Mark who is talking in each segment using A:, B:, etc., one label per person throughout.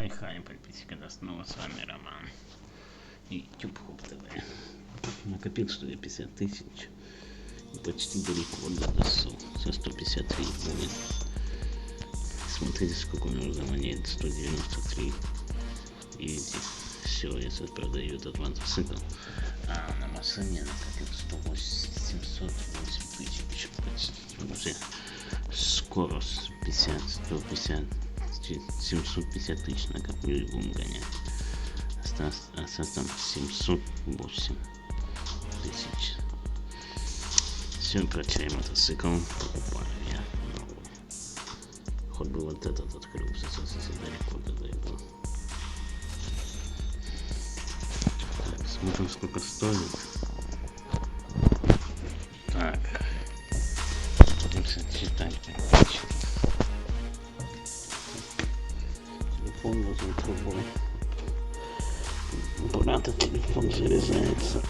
A: Хай-хай, подписчики, да, снова с вами Роман и YouTube Хоп ТВ. Накопил 150 тысяч и почти до рекорда дошел, со 153 будет. Смотрите, сколько нужно монет, 193. Видите, все, я сейчас продаю этот мотоцикл. А на машине накопил 708 тысяч почти. Уже скоро 150 750 тысяч накоплю и будем гонять. Осталось там 708 тысяч. Все, прощай, мотоцикл покупаю я новый. Хоть бы вот этот открылся, сейчас если далеко дойду. Так, смотрим, сколько стоит. Так, будем считать. Телефон возле трубой. Брата телефон заряжается.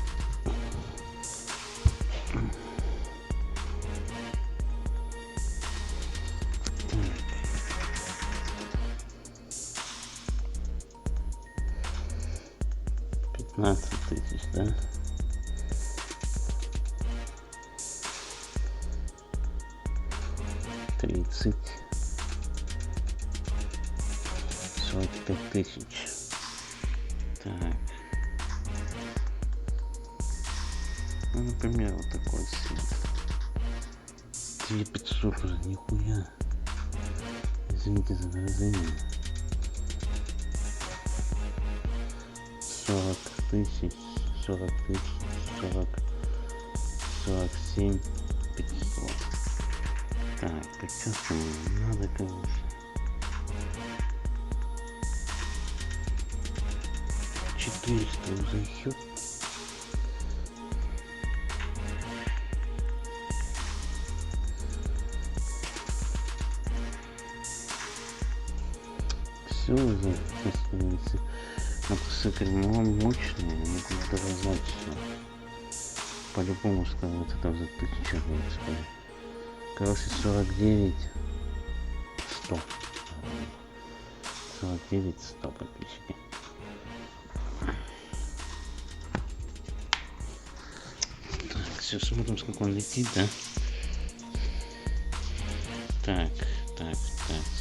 A: Так. 15 тысяч, да? Тридцать. 45 тысяч. Так. Ну, например, вот такой свет. 2500 уже, нихуя. Извините за выражение. 40 тысяч, 47 500. Так, прическа мне надо, конечно. 400 уже еще. Все уже становится. Мотоцикл мощный, не буду дорожать все. По-любому скажу, это за 1000 будет стоить. Короче, 49 100. 49 100 подписчики. Так, все, смотрим, сколько он летит, да? Так,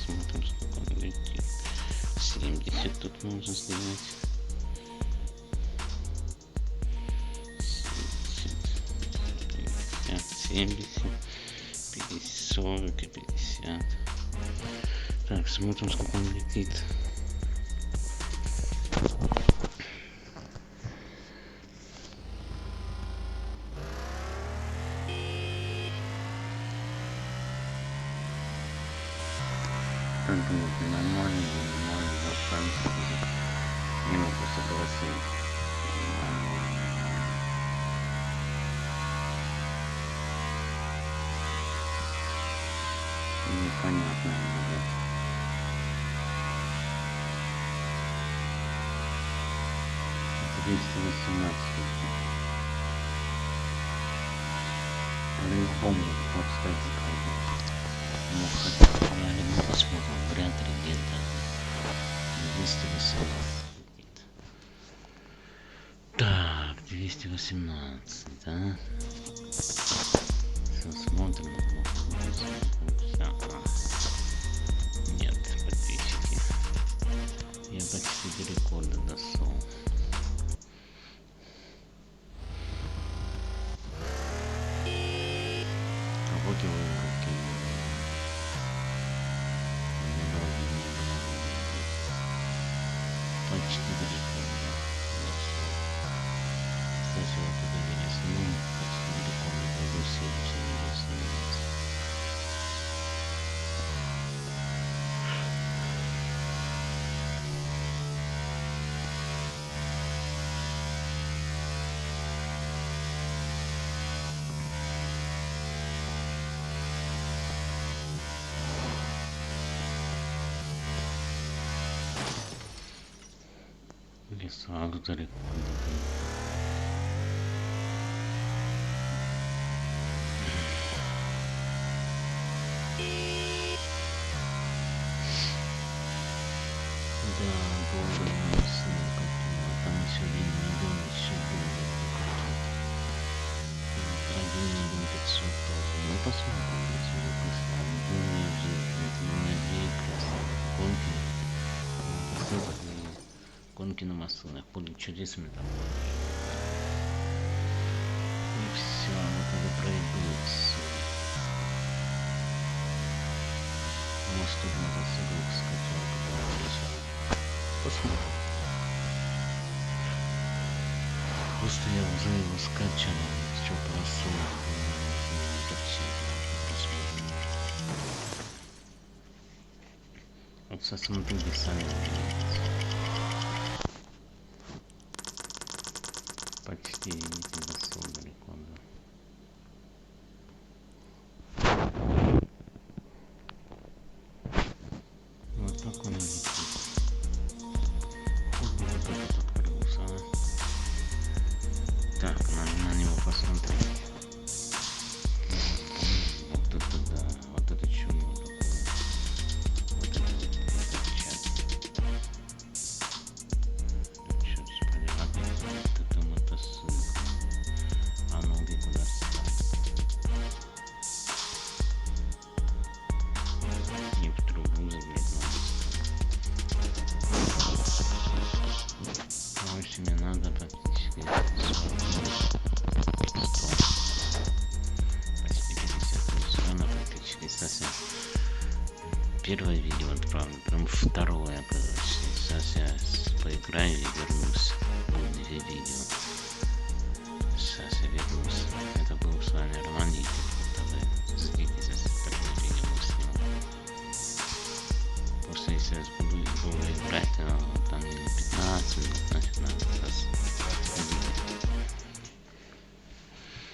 A: смотрим, сколько он летит. 70 тут можно сделать. 70, 50, 40 и 50. Так, смотрим, сколько он летит. Так, нормально, шанс. Не могу согласиться. Непонятно. 218. Я не помню, как сказать, ну, посмотрим, вариант где-то 218. Так, 218, да? Все, смотрим. Нет, подписчики. Я почти до рекорда дошел. А вот его руки. Почти до рекорда. Кстати, вот это я сниму. Почти до рекорда. Пойду следующий видео снимать. Или сразу далеко. Да, долго ссылка. Там еще один миллион, еще долго. 1 500 тоже. Ну посмотрим, если выпустим. Думаю, уже надеюсь, гонки на посылках и гонки на машинах будут чудесными там. И все, вот это пройдет. Может тут мотоцикл скачал, когда решал. Посмотрим. Просто я уже его скачал, что просил. Вот посмотрите сами. Почти видите, дошел далеко, да. Вот так он летит. Вот этот открылся. Так, на него посмотреть. Вот это да, вот это чудо такое. Вот это часть. Сейчас проверять, вот это мотоцикл. А ноги куда ставить? Не в трубу заглядь, ноги ставить. Короче, мне надо практически 100. Почти 50 миллионов практически совсем. Первое видео отправлю, прям второе, короче. Сейчас я поиграю и вернусь. Будет 2 видео.